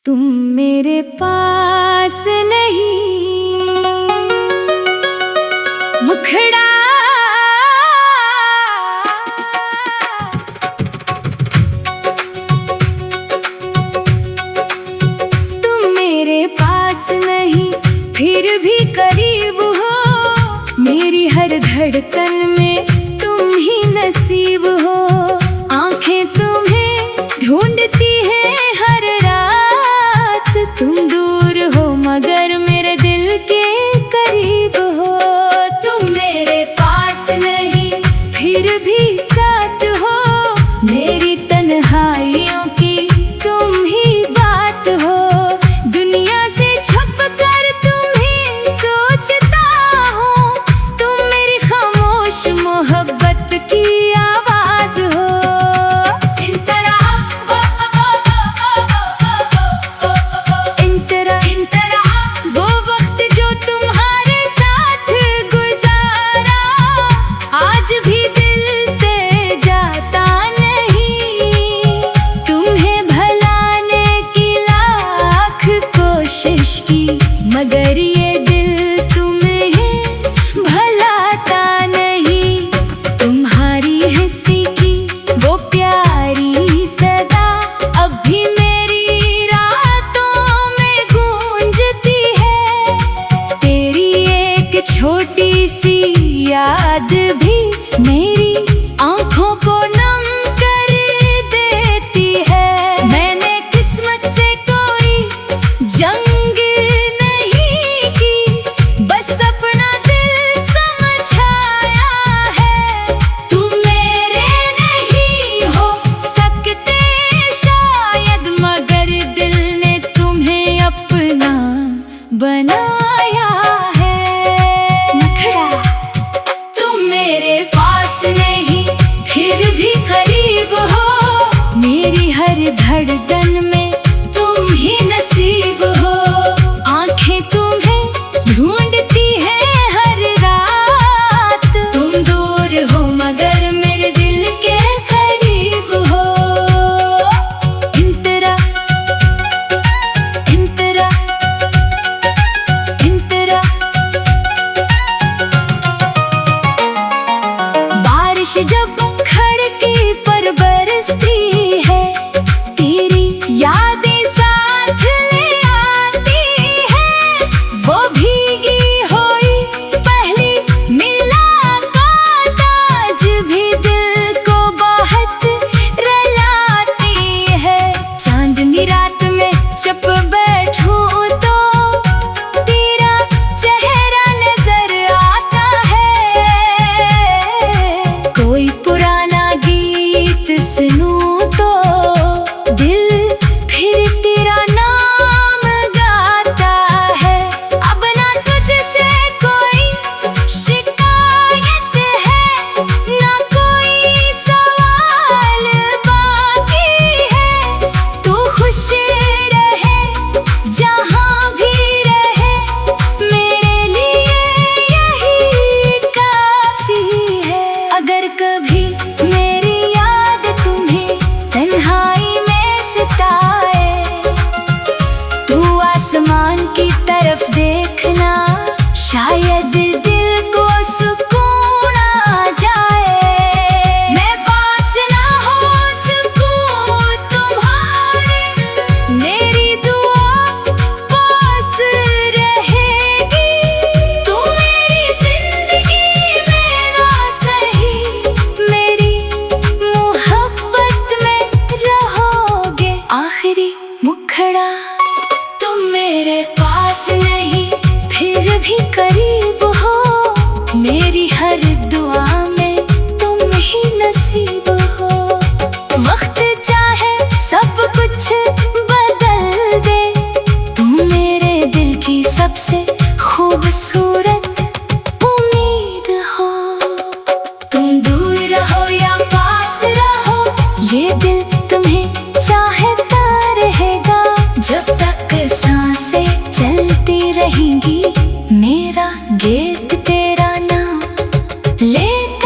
तुम मेरे पास नहीं, मुखड़ा तुम मेरे पास नहीं, फिर भी करीब हो। मेरी हर धड़कन में तुम ही नसीब हो। आंखें तुम्हें ढूंढती हैं हर रात, तुम दूर हो मगर मेरे दिल के करीब हो। तुम मेरे पास नहीं, फिर भी साथ हो। मेरी तन्हाइयों की तुम ही बात हो। दुनिया से छुप कर तुम्हें सोचता हूँ, तुम मेरी खामोश मोहब्बत की आवाज हो। वो वक्त जो तुम्हारे साथ गुजारा, आज भी दिल से जाता नहीं। तुम्हें भुलाने की लाख कोशिश की, मगर ये दिल तुम्हें भुलाता नहीं। तुम्हारी हंसी की वो प्यारी सदा अब भी मेरी रातों में गूंजती है। तेरी एक छोटी सी याद भी मेरी आंखों को नम कर देती है। मैंने किस्मत से कोई जंग नहीं की, बस अपना दिल समझाया है। तुम मेरे नहीं हो सकते शायद, मगर दिल ने तुम्हें अपना बनाया है। नखड़ा तुम मेरे पास नहीं, फिर भी करीब हो। मेरी हर धड़कन में तुम ही नसीब हो। आंखें तुम्हें ढूंढती हैं हर रात, तुम दूर हो मगर मेरे दिल के करीब हो। इंतरा इंतरा इंतरा बारिश जब खिड़की पर बरसती है, तेरी यादें साथ ले आती है। वो भीगी हुई पहली मुलाकात आज भी दिल को बहुत रुलाती है। चांदनी रात में जब बैठूं तो तेरा चेहरा नजर आता है। कोई पुराना गीत सुनूं तो दिल फिर तेरा नाम गाता है। अब ना तुझसे कोई शिकायत है, ना कोई सवाल बाकी है। तू खुश रहे जहाँ भी रहे, मेरे लिए यही काफी है। अगर कभी मेरी याद तुम्हें तन्हाई में सताए, तू आसमान की तरफ देखना, शायद दिल को सुकून आ जाए। मैं पास ना हो सकूं तुम्हारे, मेरी दुआ पास रहेगी। तू मेरी जिंदगी में ना सही, मेरी मोहब्बत में रहोगे आखिरी मुखड़ा। तुम मेरे पास नहीं, फिर भी करीब हो। मेरी हर दुआ में तुम ही नसीब हो। वक्त चाहे सब कुछ बदल दे, तुम मेरे दिल की सबसे खूबसूरत उम्मीद हो। तुम दूर रहो या पास रहो, ये दिल तुम्हें चाहता रहेगा। जब तक सांसें चलती रहेंगी, मेरा गीत तेरा नाम लेता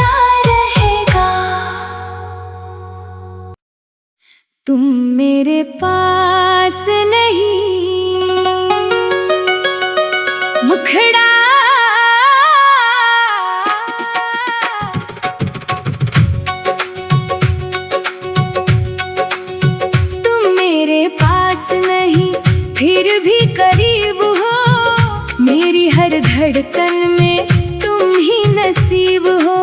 फिर भी करीब हो। मेरी हर धड़कन में तुम ही नसीब हो।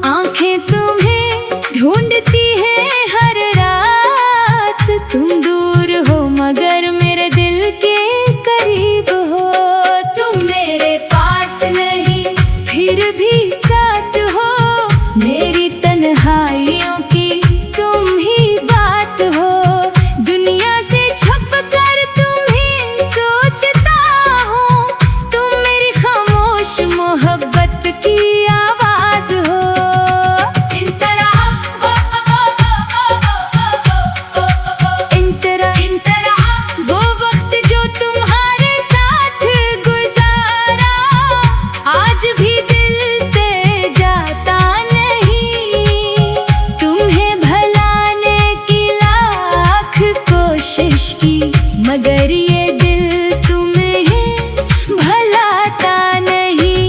आंखें तुम्हें ढूंढती हैं हर रात। तुम दूर हो मगर मेरे दिल के करीब हो। तुम मेरे पास नहीं फिर भी साथ हो। मेरी तन्हाइयों की तुम ही बात हो। दुनिया से छुप कर तुम्हें सोचता हूँ। तुम मेरी खामोश मोहब्बत की आवाज हो। वो वक्त जो तुम्हारे साथ गुजारा आज भी दिल से जाता नहीं। तुम्हें भुलाने की लाख कोशिश की मगर ये दिल तुम्हें भुलाता नहीं।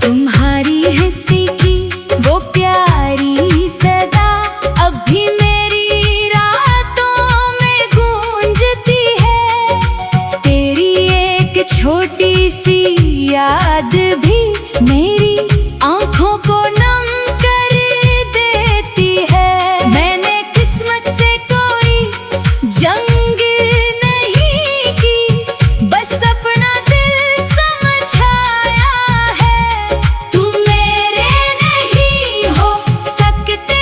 तुम्हारी हंसी की वो प्यारी सदा अब भी मेरी रातों में गूंजती है। तेरी एक छोटी सी याद भी मेरी आंखों को नम कर देती है। मैंने किस्मत से कोई जंग नहीं की, बस अपना दिल समझाया है। तुम मेरे नहीं हो सकते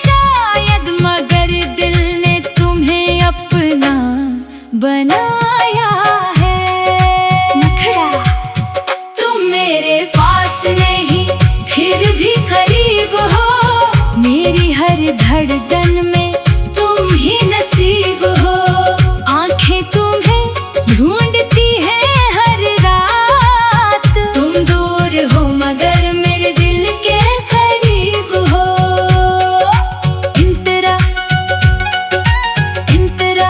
शायद मगर दिल ने तुम्हें अपना बनाया है। नखड़ा तुम मेरे पास नहीं फिर भी करीब हो। मेरी हर धड़कन में तुम ही नसीब हो। आंखें तुम्हें ढूंढती हैं हर रात। तुम दूर हो मगर मेरे दिल के करीब हो। इंतरा इंतरा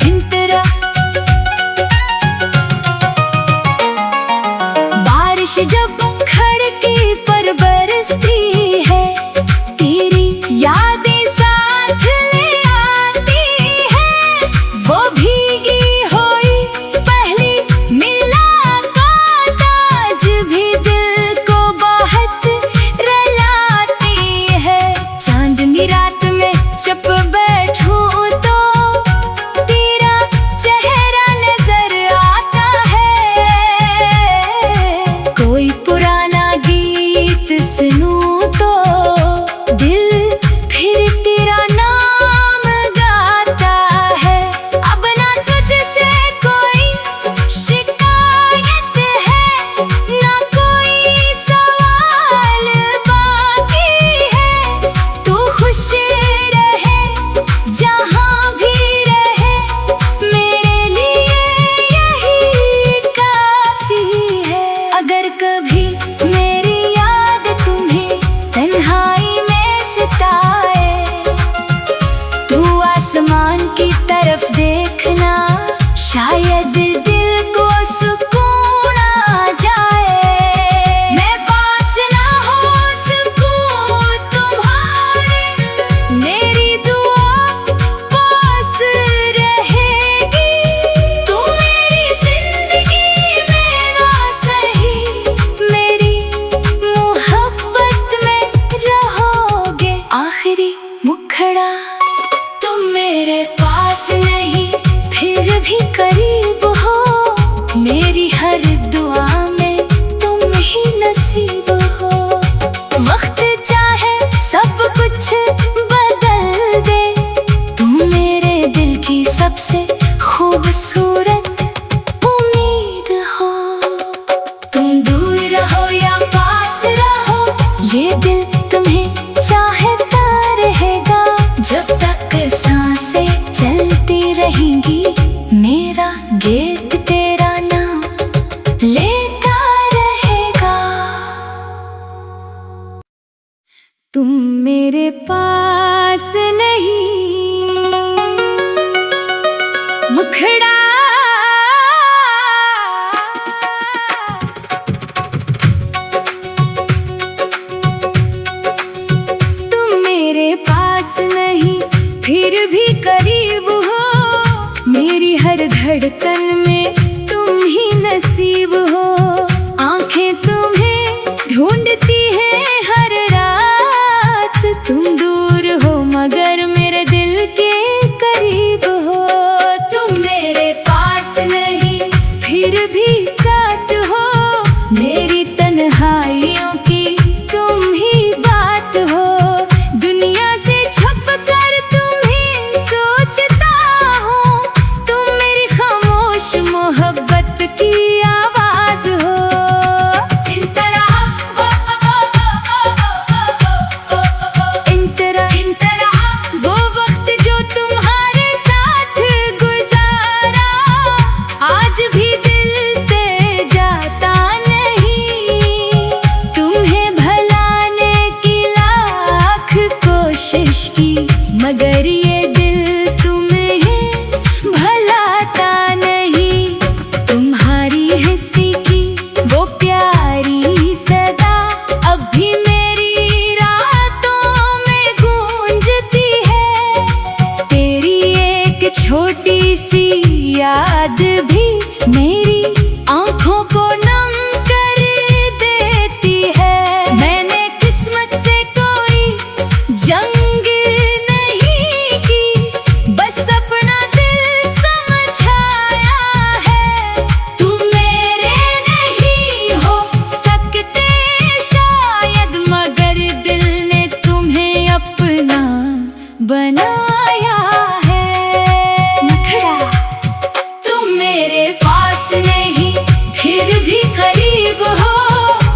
इंतरा बारिश जब खिड़की पर बरसती है, तेरी यादें साथ ले आती है। वो भीगी हुई पहली मुलाकात आज भी दिल को बहुत रुलाती है। चांदनी रात में जब बैठूं तो तेरा चेहरा नजर आता है। कोई पुराना गीत सुनूं तो दिल फिर तेरा नाम गाता है। अब ना तुझसे कोई शिकायत है, ना कोई सवाल बाकी है। तू खुश रहे जहाँ भी रहे, मेरे लिए यही काफी है। अगर कभी मेरी याद तुम्हें तन्हाई में सताए, तू आसमान की तरफ देखना, शायद दिल को सुकून आ जाए। मैं पास ना हो सकूं तुम्हारे, मेरी दुआ पास रहेगी। तुम मेरी जिंदगी में ना सही, मेरी मोहब्बत में रहोगे। आखिरी मुखड़ा तुम मेरे पास नहीं फिर भी करीब हो। मेरी हर दुआ में तुम ही नसीब हो। वक्त चाहे सब कुछ बदल दे, तुम मेरे दिल की सबसे खूबसूरत उम्मीद हो। तुम दूर रहो या पास रहो, ये दिल तुम्हें चाहता रहेगा। जब तक सांसें चलती रहेंगी, मेरा गीत तेरा नाम लेता रहेगा। तुम मेरे पास नहीं मुखड़ा फिर भी करीब हो। मेरी हर धड़कन में तुम ही नसीब हो। आंखें तुम्हें ढूंढती हैं हर रात, तुम दूर हो मगर मेरे दिल के करीब हो। तुम मेरे पास नहीं फिर भी साथ हो, मेरी तन्हाइयों की तुम ही बात हो। दुनिया से छुप कर तुम्हें सोचता हूँ, तुम मेरी खामोश मोहब्बत की आवाज हो। इन तरह वो वक्त जो तुम्हारे साथ गुजारा, आज भी दिल से जाता नहीं। तुम्हें भुलाने की लाख कोशिश की, मगर ये दिल तुम्हें भुलाता नहीं। तुम्हारी हंसी की वो प्यारी सदा अब भी मेरी रातों में गूंजती है। तेरी एक छोटी सी याद भी मेरी आंखों को नम कर देती है। मैंने किस्मत से कोई जंग नहीं की, बस अपना दिल समझाया है। तुम मेरे नहीं हो सकते शायद, मगर दिल ने तुम्हें अपना बनाया है। नखड़ा तुम मेरे पास नहीं फिर भी करीब हो,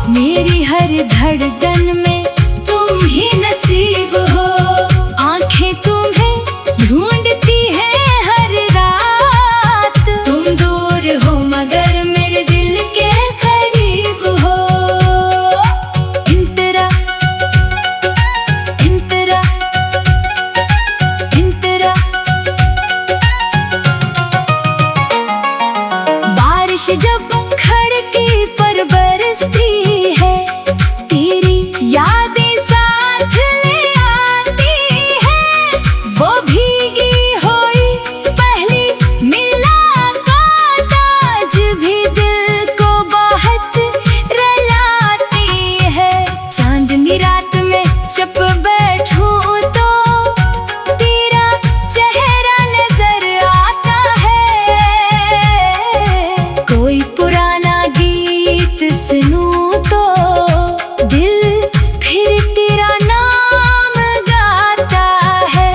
मेरी हर धड़कन में तुम ही नसीब हो। आंखें तुम्हें ढूंढती हैं हर रात, तुम दूर हो मगर मेरे दिल के करीब हो। इन तरह बारिश जब खिड़की पर बरसती है, तेरी यादें साथ ले आती है। वो भीगी हुई पहली मुलाकात आज भी दिल को बहुत रुलाती है। चांदनी रात में जब बैठूं तो तेरा चेहरा नजर आता है। कोई पुराना गीत सुनूं तो दिल फिर तेरा नाम गाता है।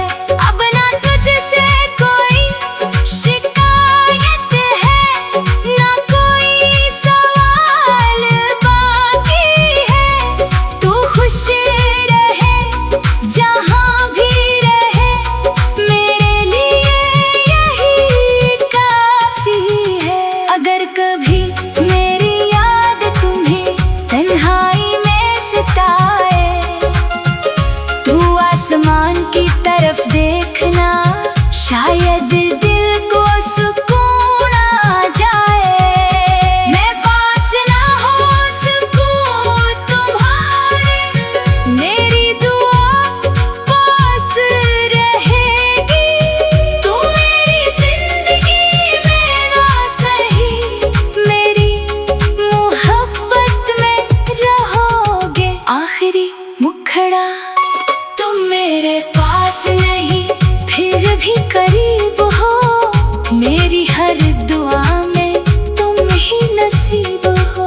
अब ना तुझसे कोई शिकायत है, ना कोई सवाल बाकी है। तू खुश रहे जहाँ भी रहे, मेरे लिए यही काफी है। अगर कभी मेरी याद तुम्हें तन्हाई में सताए, तू आसमान की तरफ देखना, शायद दिल को सुकून आ जाए। मैं पास ना हो सकूं तुम्हारे, मेरी दुआ पास रहेगी। तू मेरी जिंदगी में ना सही, मेरी मोहब्बत में रहोगे। आखिरी मुखड़ा तुम मेरे पास नहीं फिर भी करीब हो, मेरी हर दुआ में तुम ही नसीब हो।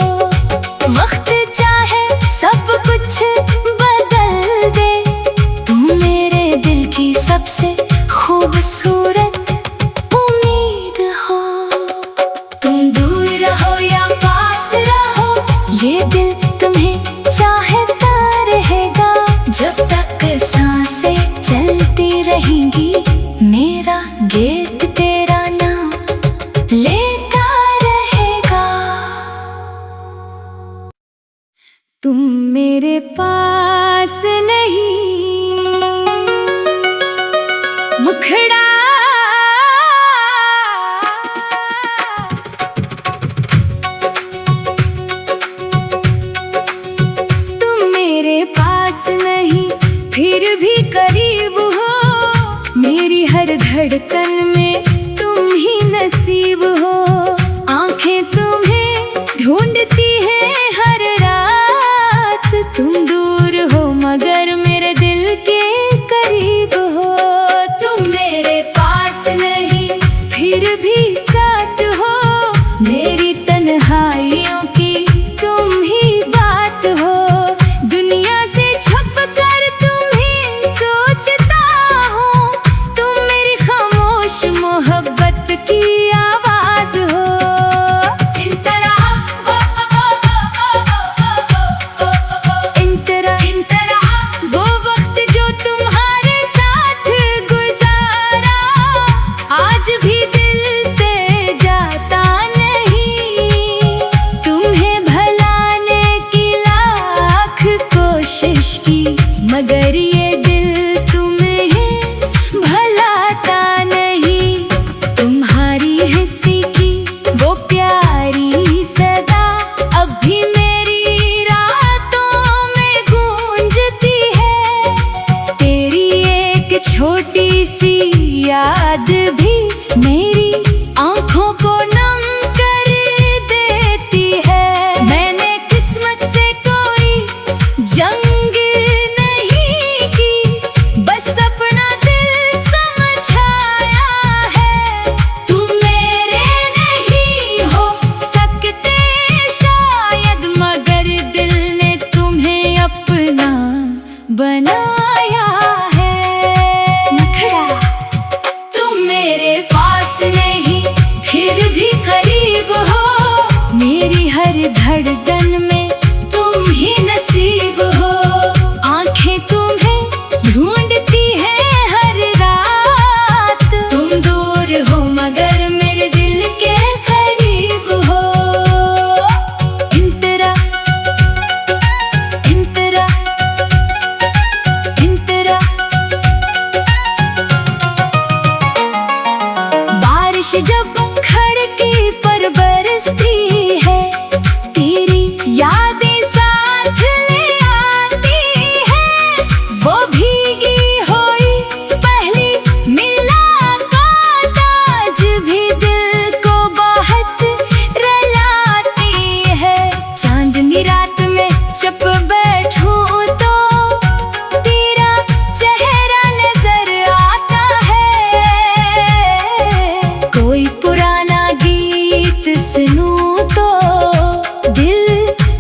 वक्त चाहे सब कुछ बदल दे, तुम मेरे दिल की सबसे खूबसूरत उम्मीद हो। तुम दूर रहो या पास रहो, ये दिल तुम्हें चाहता रहेगा। जब तक सांसें चलती रहेंगी, मेरा गीत तेरा नाम लेता रहेगा। तुम मेरे पास नहीं, मुखड़ा तुम मेरे पास नहीं फिर भी करीब हो, मेरी हर धड़कन में तुम ही मोहब्बत की आवाज हो। इन तरह वो वक्त जो तुम्हारे साथ गुजारा आज भी दिल से जाता नहीं। तुम्हें भलाने की लाख कोशिश की मगर ये दिल तुम्हें भलाता नहीं। तुम्हारी हंसी की वो प्यारी सदा अब भी मेरी रातों में गूंजती है। तेरी एक छोटी सी याद भी मेरी आंखों को नम कर देती है। मैंने किस्मत से कोई जंग नहीं की, बस अपना दिल समझाया है। तुम मेरे नहीं हो सकते शायद, मगर दिल ने तुम्हें अपना बनाया है। नखड़ा तुम मेरे पास नहीं फिर भी करीब हो। मेरी हर धड़कन में तुम ही नसीब हो। आंखें तुम्हें ढूंढती हैं हर रात। तुम दूर हो मगर मेरे दिल के करीब हो। इन तरह बारिश जब खिड़की पर बरसती है, तेरी यादें साथ ले आती है। वो भीगी हुई पहली मुलाकात आज भी दिल को बहुत रुलाती है। चांदनी रात में जब बैठूं तो तेरा चेहरा नजर आता है। कोई पुराना गीत सुनूं तो दिल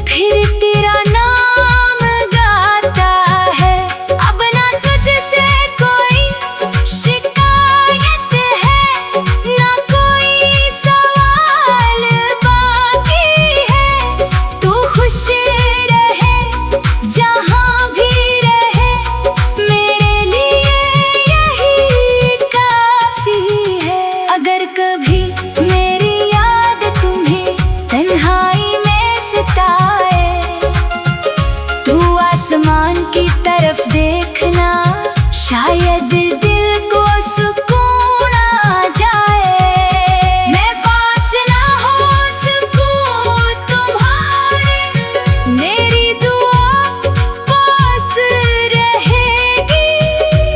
फिर तेरा नाम गाता है। अब ना तुझसे कोई शिकायत है, ना कोई सवाल बाकी है। तू खुश रहे जहाँ भी रहे, मेरे लिए यही काफी है। अगर कभी मेरी याद तुम्हें तन्हाई में सताए, तू आसमान की तरफ देखना, शायद दिल को सुकून आ जाए। मैं पास ना हो सकूं तुम्हारे, मेरी दुआ पास रहेगी।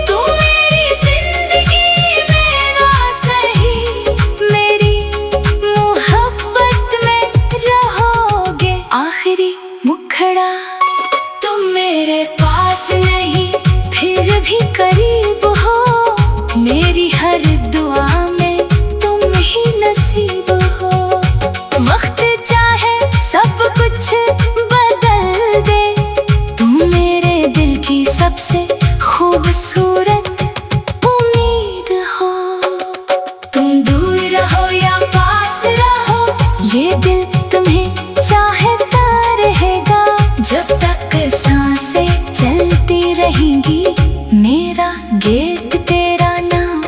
तुम मेरी जिंदगी में ना सही, मेरी मोहब्बत में रहोगे आखिरी मुखड़ा। तुम मेरे पास नहीं फिर भी करीब हो। मेरी हर दुआ में तुम ही नसीब हो। वक्त चाहे सब कुछ बदल दे, तुम मेरे दिल की सबसे खूबसूरत उम्मीद हो। तुम दूर रहो या पास रहो, ये दिल तुम्हें चाहता रहेगा। जब तक सांसें चलती रहेंगी, मेरा गीत तेरा नाम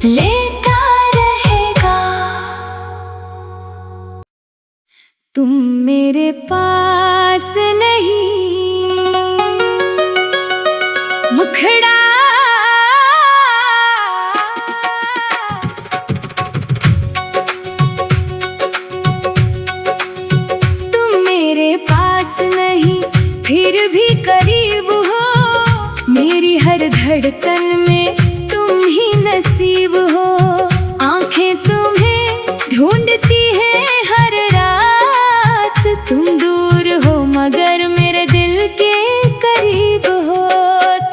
लेता रहेगा। तुम मेरे पास नहीं मुखड़ा, तुम मेरे पास नहीं फिर भी करीब हो। मेरी हर धड़कन में तुम ही नसीब हो। आंखें तुम्हें ढूंढती हैं हर रात। तुम दूर हो मगर मेरे दिल के करीब हो।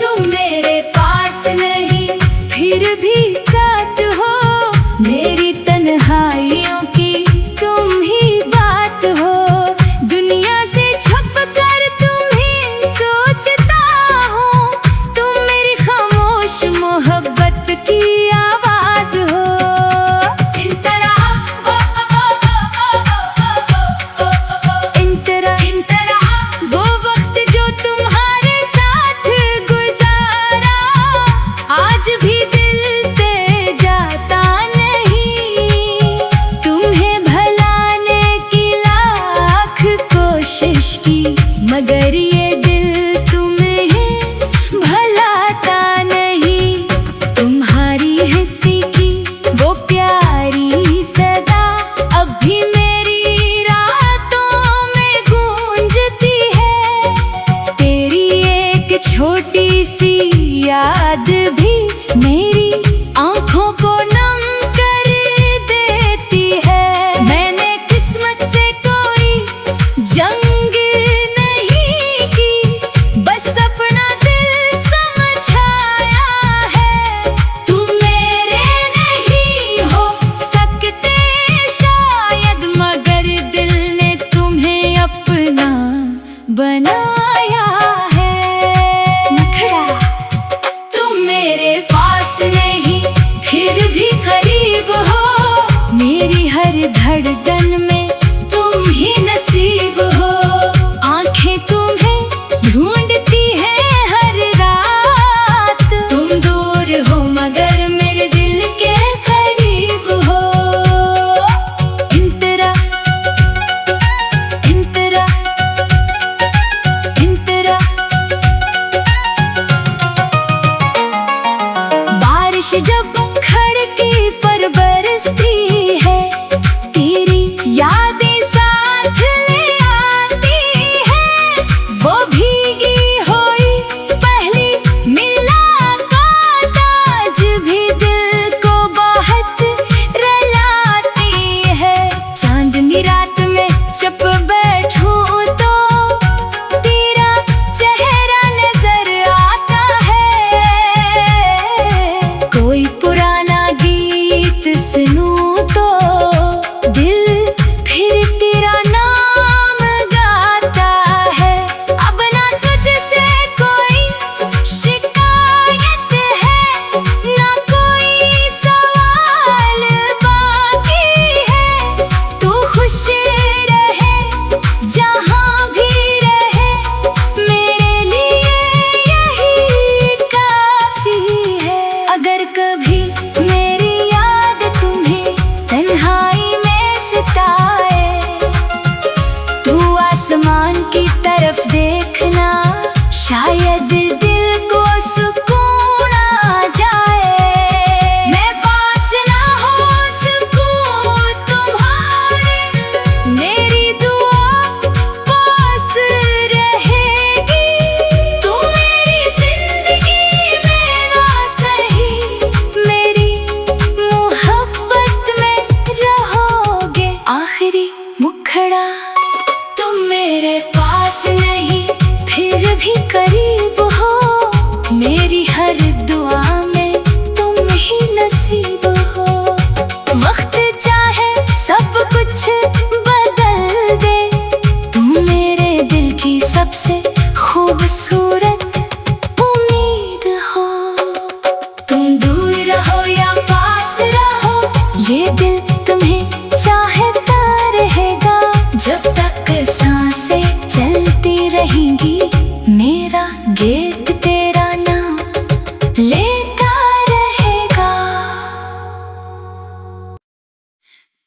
तुम मेरे पास नहीं फिर भी साथ हो। मेरी तन्हाइयों की तुम ही बात हो। दुनिया से छुप कर तुम्हें सोचता हूँ, तुम मेरी खामोश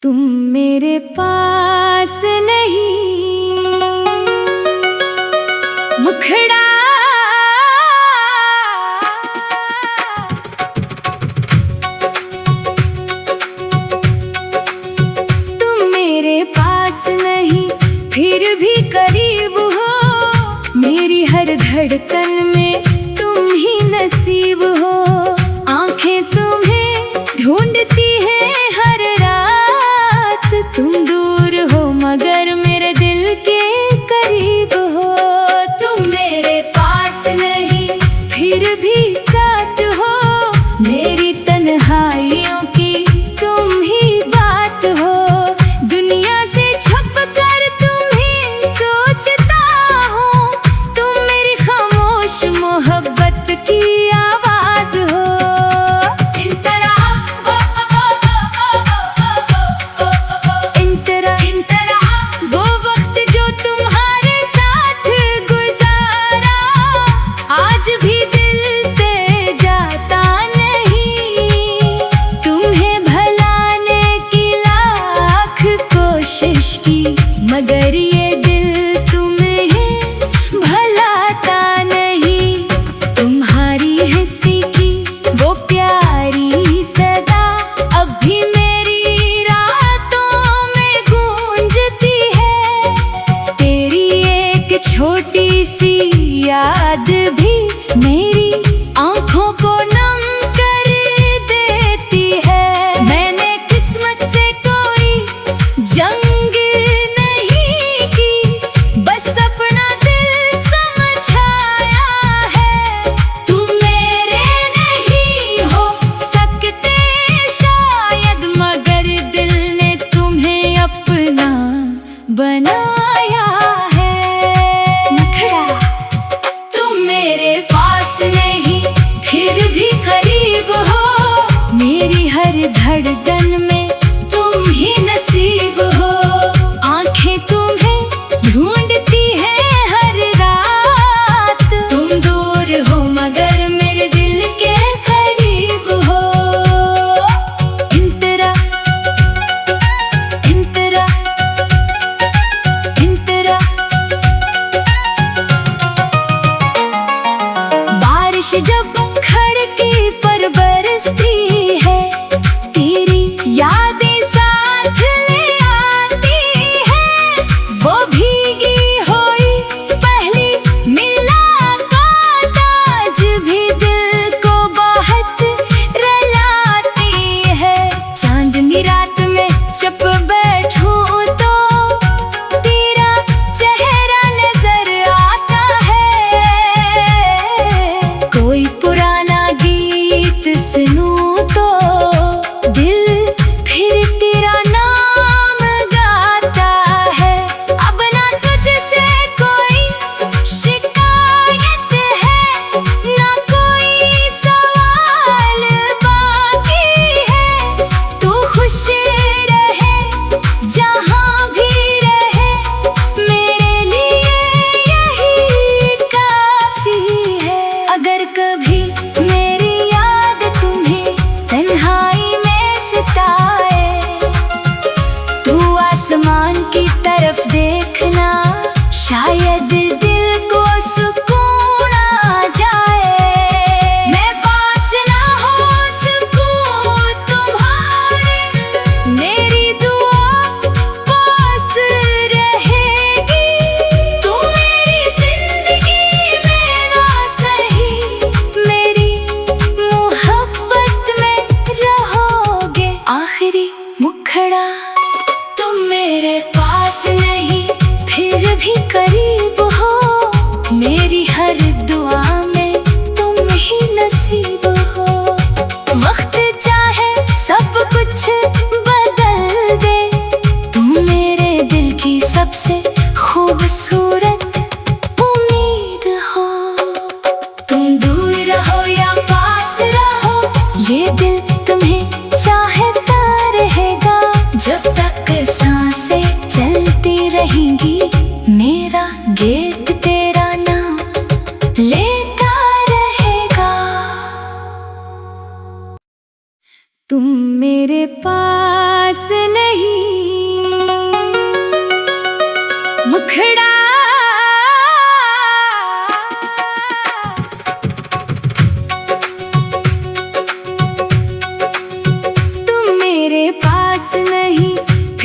तुम मेरे पास नहीं, मुखड़ा तुम मेरे पास नहीं, फिर भी करीब हो। मेरी हर धड़कन में तुम ही नसीब हो। आंखें तुम्हें ढूंढती हैं हर रात, तुम दूर हो मगर मेरे दिल के करीब हो। तुम मेरे पास नहीं, फिर भी साथ हो। मेरी तन्हाइयों की तुम ही बात हो। दुनिया से छुप कर तुम्हें सोचता हूँ, तुम मेरी खामोश मोहब्बत की आवाज हो। वो वक्त जो तुम्हारे साथ गुजारा, आज भी दिल से जाता नहीं। तुम्हें भुलाने की लाख कोशिश की, मगर ये दिल तुम्हें भुलाता नहीं। तुम्हारी हंसी की वो प्यारी सदा अब भी मेरी रातों में गूंजती है। तेरी एक छोटी सी याद भी मेरी आंखों को नम कर देती है। मैंने किस्मत से कोई जंग नहीं की, बस अपना दिल समझाया है। तुम मेरे नहीं हो सकते शायद, मगर दिल ने तुम्हें अपना बनाया है। नखड़ा तुम मेरे पास नहीं, फिर भी करीब हो। मेरी हर धड़कन में तुम ही नसीब हो। आंखें तुम्हें ढूंढती हैं हर रात, तुम दूर हो मगर मेरे दिल के करीब हो। इंतरा इंतरा इंतरा बारिश जब खिड़की पर बरसती है, तेरी यादें साथ ले आती है। वो भीगी हुई पहली मुलाकात आज भी दिल को बहुत रुलाती है। चांदनी रात में जब बैठूं तो तेरा चेहरा नजर आता है। कोई पुराना गीत सुनूं तो दिल फिर तेरा नाम गाता है। अब ना तुझसे कोई शिकायत है, ना कोई सवाल बाकी है। तू खुश रहे जहाँ भी रहे, मेरे लिए यही काफी है। अगर कभी मेरी याद तुम्हें तन्हाई में सताए, तू आसमान की तरफ देखना, शायद दिल को सुकून आ जाए। मैं पास ना हो सकूं तुम्हारे, मेरी दुआ पास रहेगी। तुम मेरी जिंदगी में ना सही, मेरी मोहब्बत में रहोगे। आखिरी मुखड़ा तुम मेरे पास नहीं, फिर भी करीब हो। मेरी हर दुआ में तुम ही नसीब हो। वक्त चाहे सब कुछ बदल दे, तुम मेरे दिल की सबसे खूबसूरत उम्मीद हो। तुम दूर रहो या पास रहो, ये दिल तुम्हें चाहता रहेगा। जब तक सांसें चलती रहेंगी, मेरा गीत तेरा नाम लेता रहेगा। तुम मेरे पास नहीं,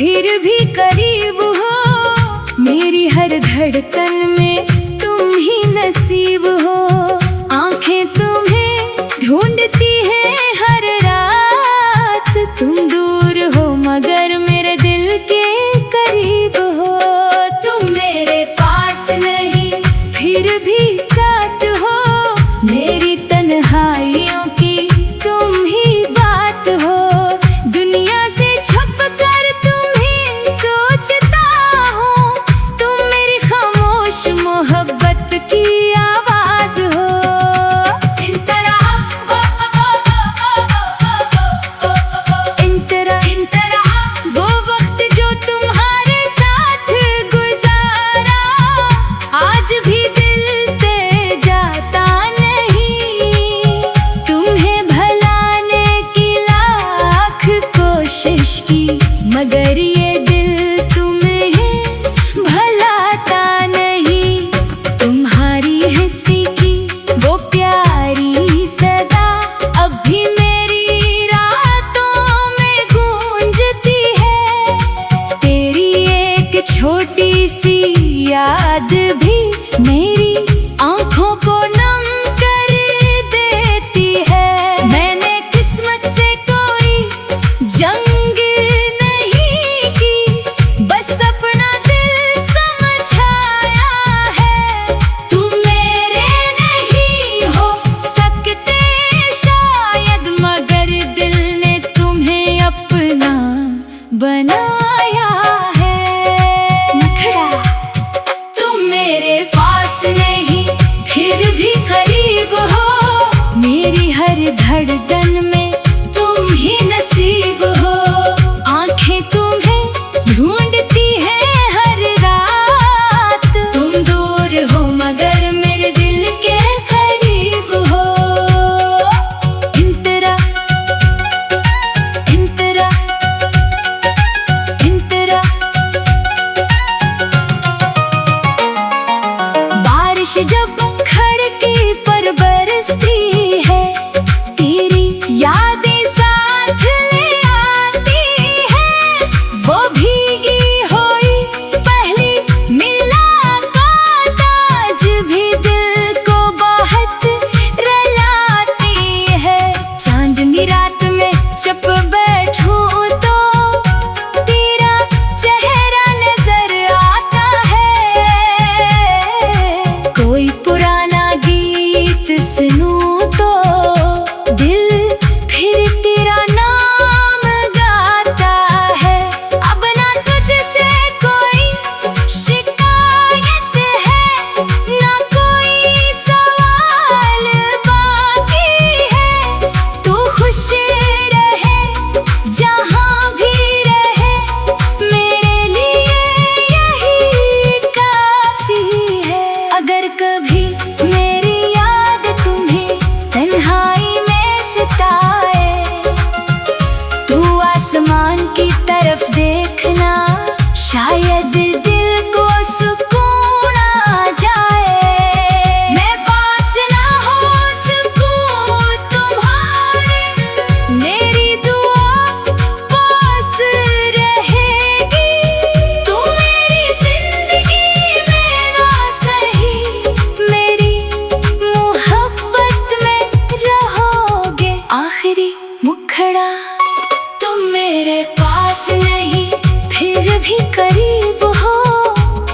फिर भी करीब हो। मेरी हर धड़कन में तुम ही नसीब हो। आंखें तुम्हें ढूंढती हैं हर रात। तुम दूर हो मगर मेरे दिल के करीब हो। तुम मेरे पास नहीं फिर भी साथ हो। मेरी तन्हाइयों की तुम ही बात हो। दुनिया से छुप कर तुम्हें सोचता हूँ। तुम मेरी खामोश मोहब्बत की आवाज हो। इन तरह वो वक्त जो तुम्हारे साथ गुजारा आज भी दिल से जाता नहीं। तुम्हें भुलाने की लाख कोशिश की मगर ये दिल तुम्हें भुलाता नहीं। तुम्हारी हंसी की वो प्यारी सदा अब भी मेरी रातों में गूंजती है। तेरी एक छोटी सी याद भी मेरी आंखों को नम कर देती है। मैंने किस्मत से कोई जंग नहीं की, बस अपना दिल समझाया है। तुम मेरे नहीं हो सकते शायद मगर दिल ने तुम्हें अपना बनाया है। नखड़ा तुम मेरे पास नहीं फिर भी करीब हो। मेरी हर धड़कन में तुम ही नसीब हो। आंखें तुम्हें ढूंढती हैं हर रात। तुम दूर हो मगर मेरे दिल के करीब हो। इन तरह बारिश जब खिड़की पर बरसती है, तेरी यादें साथ ले आती है। वो भीगी हुई पहली मुलाकात आज भी दिल को बहुत रुलाती है। चांदनी रात में जब बैठूं तो तेरा चेहरा नजर आता है। कोई पुराना गीत सुनूं तो दिल फिर तेरा नाम गाता है। अब ना तुझसे कोई शिकायत है, ना कोई सवाल बाकी है। तू खुश रहे जहाँ भी रहे, मेरे लिए यही काफी है। अगर कभी मेरी याद तुम्हें तन्हाई में सताए, तू आसमान की तरफ देखना, शायद दिल को सुकून आ जाए। मैं पास ना हो सकूं तुम्हारे, मेरी दुआ पास रहेगी। तुम मेरी जिंदगी में ना सही, मेरी मोहब्बत में रहोगे। आखिरी मुखड़ा तुम मेरे पास नहीं फिर भी करीब हो।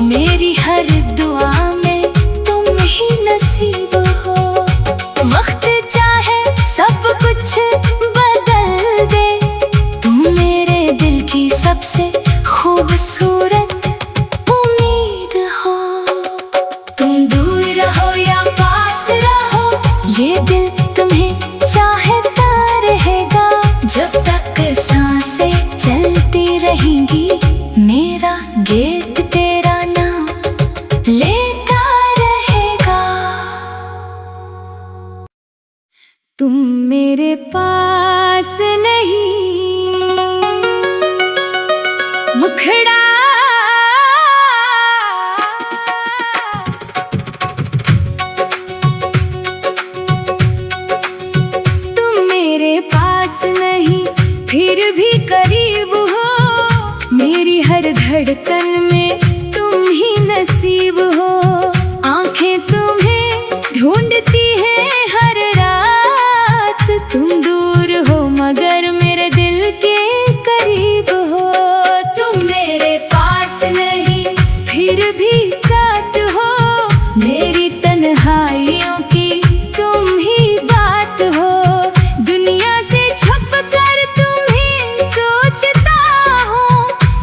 मेरी हर दुआ में तुम ही नसीब हो। वक्त चाहे सब कुछ बदल दे, तुम मेरे दिल की सबसे खूबसूरत उम्मीद हो। तुम दूर रहो या पास रहो, ये दिल तुम्हें चाहता रहेगा। जब तक सांसें चलती रहेंगी, मेरा गीत तेरा नाम लेता रहेगा। तुम मेरे पास नहीं मुखड़ा फिर भी करीब हो। मेरी धड़कन में तुम ही नसीब हो। आंखें तुम्हें ढूंढती है हर रात, तुम दूर हो मगर मेरे दिल के करीब हो। तुम मेरे पास नहीं फिर भी साथ हो, मेरी तन्हाइयों की तुम ही बात हो। दुनिया से छुप कर तुम्हें सोचता हूँ,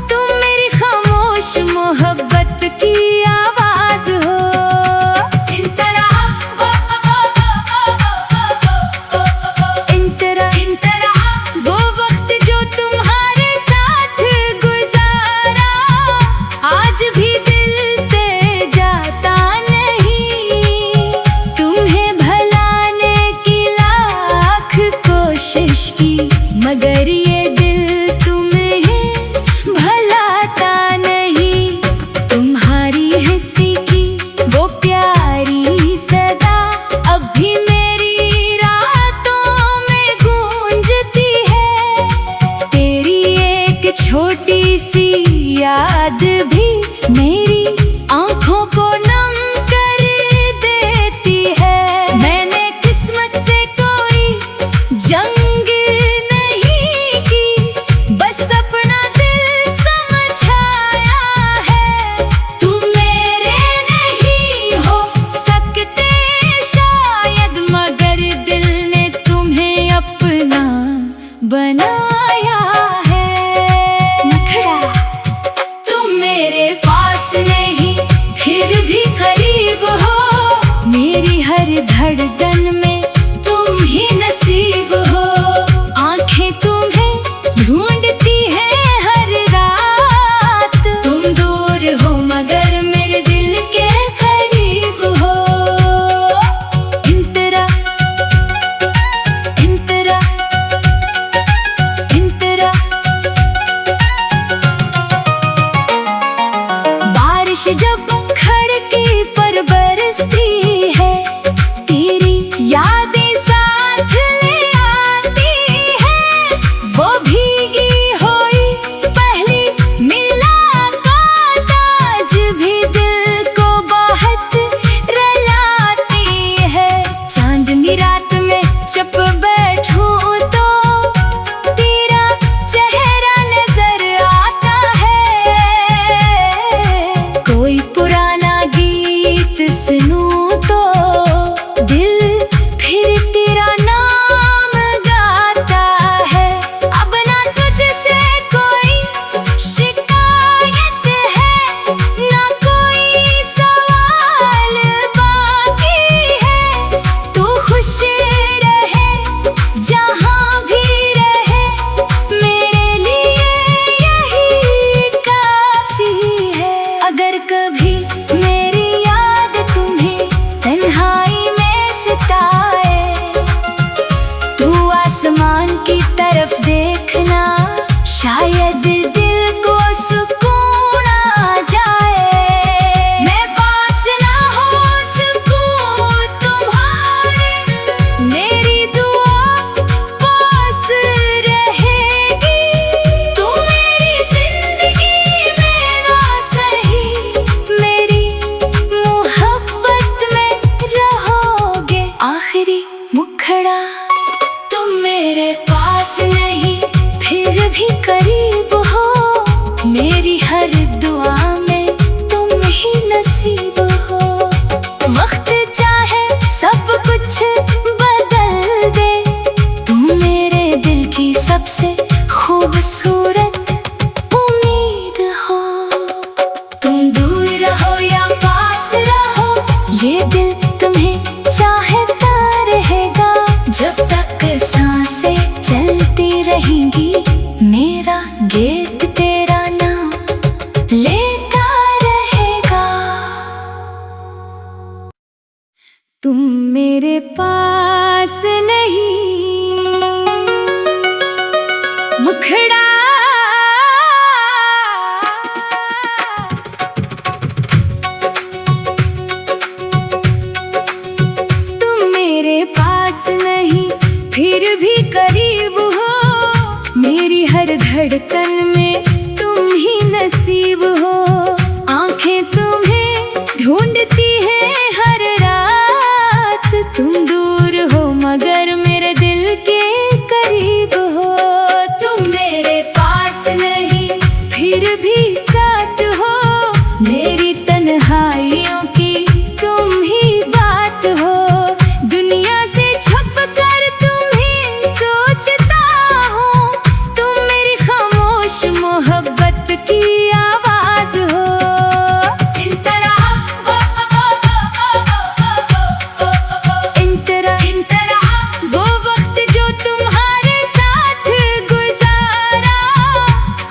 तुम मेरी खामोश मोहब्बत की आवाज हो। इन तरह वो वक्त जो तुम्हारे साथ गुजारा, आज भी दिल से जाता नहीं। तुम्हें भलाने की लाख कोशिश की, मगर ये दिल तुम्हें भलाता नहीं। तुम्हारी हंसी की वो प्यारी सदा अब भी मेरी रातों में गूंजती है। तेरी एक छोटी सी याद भी मेरी आंखों को नम कर देती है। मैंने किस्मत से कोई जंग नहीं की, बस अपना दिल समझाया है। तुम मेरे नहीं हो सकते शायद, मगर दिल ने तुम्हें अपना बनाया है। नखड़ा तुम मेरे फिर भी साथ हो। मेरी तन्हाइयों की तुम ही बात हो। दुनिया से छुप कर तुम्हें सोचता हूँ। तुम मेरी खामोश मोहब्बत की आवाज हो। वो वक्त जो तुम्हारे साथ गुजारा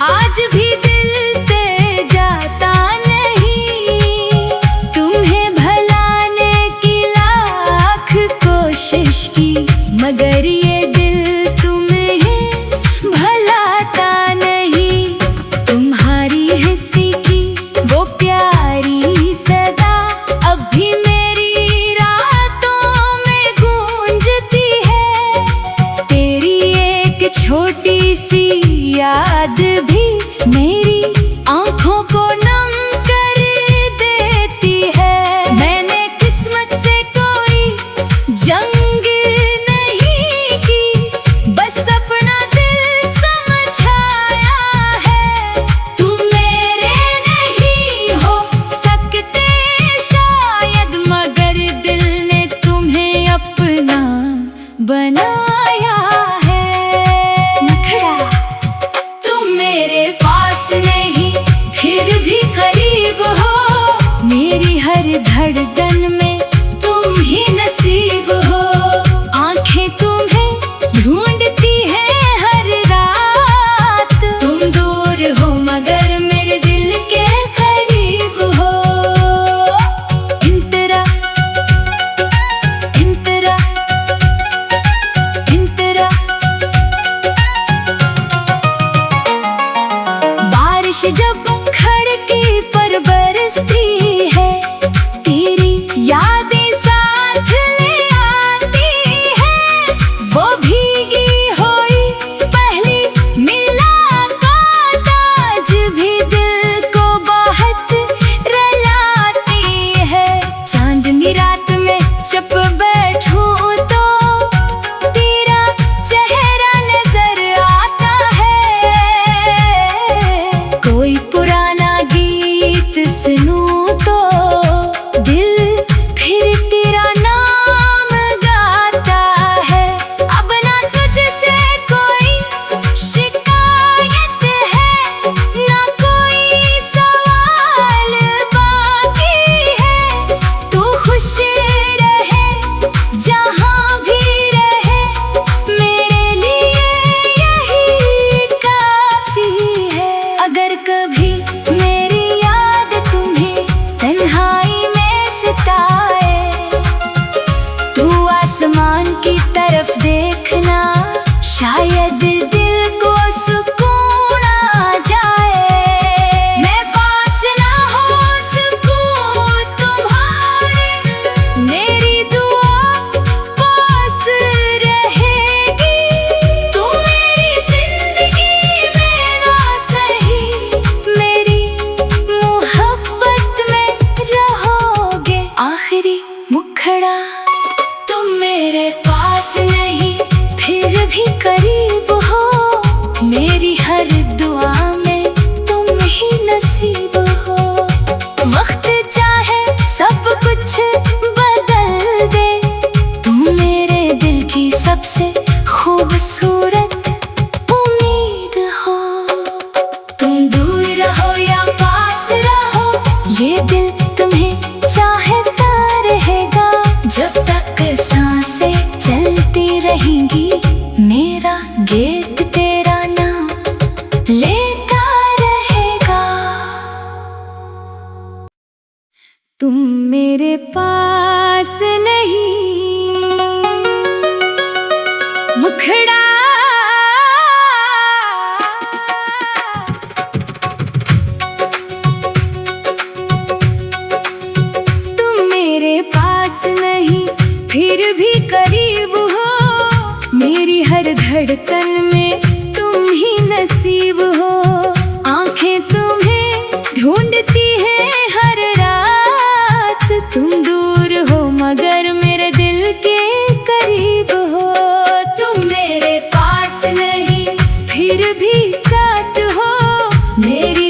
आज भी दिल से जाता नहीं। तुम्हें भुलाने की लाख कोशिश की मगर ये दिल तुम्हें भुलाता नहीं। तुम्हारी हंसी की वो प्यारी सदा अब भी मेरी रातों में गूंजती है। तेरी एक छोटी सी याद भी मेरी आंखों को नम कर देती है। मैंने किस्मत से कोई जंग नहीं की, बस अपना दिल समझाया है। तुम मेरे नहीं हो सकते शायद, मगर दिल ने तुम्हें अपना बनाया है। नखड़ा तुम मेरे पास नहीं फिर भी करीब हो। मेरी हर धड़कन में तुम ही नसीब हो। आंखें तुम्हें ढूंढती हैं हर रात। तुम दूर हो मगर मेरे दिल के करीब हो। इंतरा इंतरा इंतरा बारिश जब खिड़की पर बरसती है, तेरी यादें साथ ले आती है। वो भीगी हुई पहली मुलाकात आज भी दिल को बहुत रुलाती है। चांदनी रात में जब बैठूं तो तेरा चेहरा नजर आता है। कोई पुराना गीत सुनूं तो दिल फिर तेरा नाम गाता है। अब ना तुझसे कोई शिकायत है, ना कोई सवाल बाकी है। तू खुश रहे जहाँ भी रहे, मेरे लिए यही काफी है। अगर कभी मेरी याद तुम्हें तन्हाई में सताए, तू आसमान की तरफ देखना, शायद दिल को सुकून आ जाए। मैं पास ना हो सकूं तुम्हारे, मेरी दुआ पास रहेगी। तुम मेरी जिंदगी में ना सही, मेरी मोहब्बत में रहोगे। आखिरी मुखड़ा तुम मेरे पास नहीं फिर भी करीब हो। मेरी हर दुआ में तुम ही नसीब हो। वक्त चाहे सब कुछ बदल दे, तुम मेरे दिल की सबसे खूबसूरत उम्मीद हो। तुम दूर रहो या पास रहो, ये दिल तुम्हें चाहता रहेगा। जब तक सांसें चलती रहेंगी, मेरा गीत तेरा नाम लेता रहेगा। तुम मेरे पास नहीं, मुखड़ा तुम मेरे पास नहीं फिर भी करीब हो। मेरी हर धड़कन में तुम ही नसीब हो। आंखें तुम्हें ढूंढती हैं हर रात। तुम दूर हो मगर मेरे दिल के करीब हो। तुम मेरे पास नहीं फिर भी साथ हो। मेरी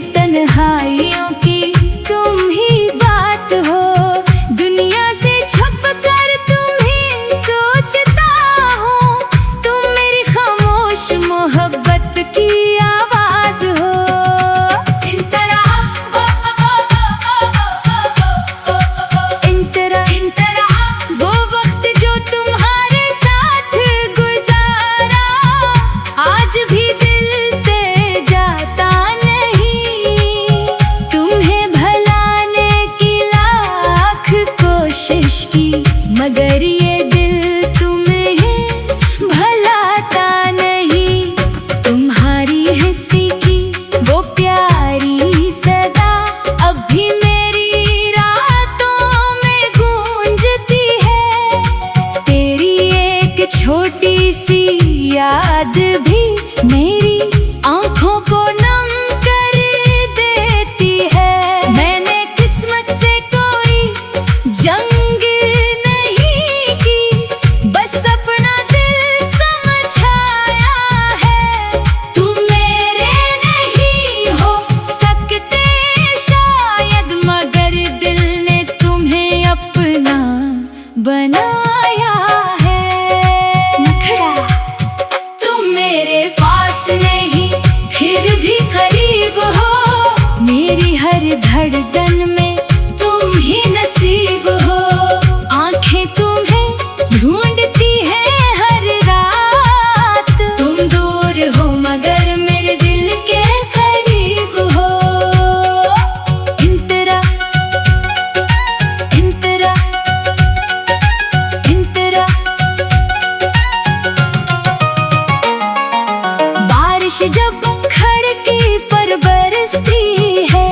करीब हो, मेरी हर धड़कन में तुम ही नसीब हो। आंखें तुम्हें ढूंढती हैं हर रात, तुम दूर हो मगर मेरे दिल के करीब हो। इंतरा इंतरा इंतरा, बारिश जब खिड़की पर बरसती है,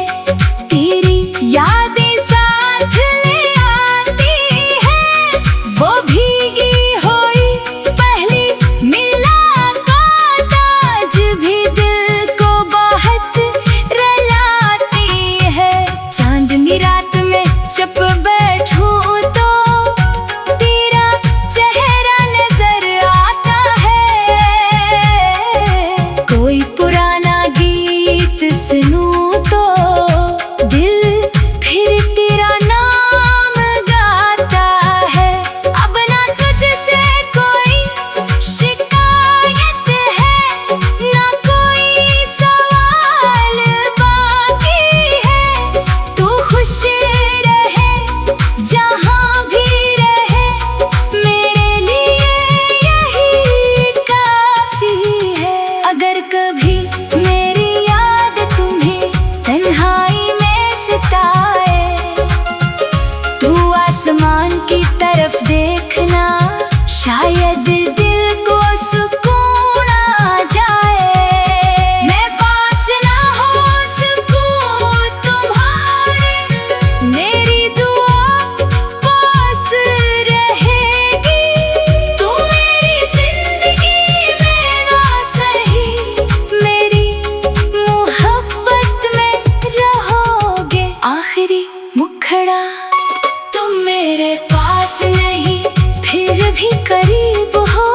तेरी यादें साथ ले आती है। वो भीगी हुई पहली मुलाकात आज भी दिल को बहुत रुलाती है। चांदनी रात में जब बैठूं तो तेरा चेहरा नजर आता है। कोई पुराना गीत सुनूं तो दिल फिर तेरा नाम गाता है। अब ना तुझसे कोई शिकायत है, ना कोई सवाल बाकी है। तू खुश रहे जहाँ भी रहे, मेरे लिए यही काफी है। अगर कभी मेरी याद तुम्हें तन्हाई में सताए, तू आसमान की तरफ देखना, शायद दिल को सुकून आ जाए। मैं पास ना हो सकूं तुम्हारे, मेरी दुआ पास रहेगी। तुम मेरी जिंदगी में ना सही, मेरी मोहब्बत में रहोगे। आखिरी मुखड़ा तुम मेरे पास नहीं, फिर भी करीब हो,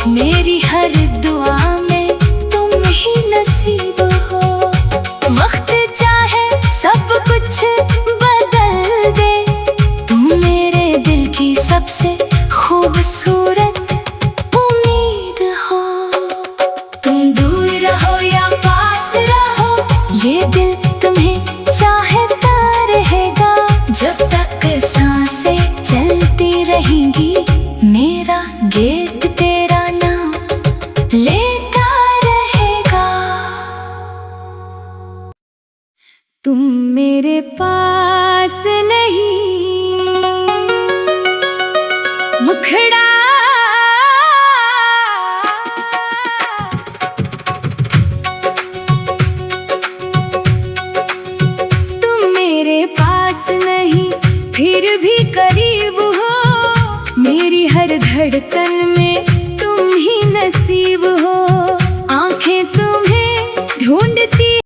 मेरी हर दुआ में तुम ही नसीब हो। वक्त चाहे सब कुछ बदल दे, तुम मेरे दिल की सबसे खूबसूरत उम्मीद हो। तुम दूर रहो या पास रहो, ये दिल तुम्हें चाहता रहेगा। जब तक सांसें चलती रहेंगी, मेरा गीत तेरा नाम लेता रहेगा। तुम मेरे पास नहीं, मुखड़ा तुम मेरे पास नहीं, फिर भी करीब हो, मेरी हर धड़कन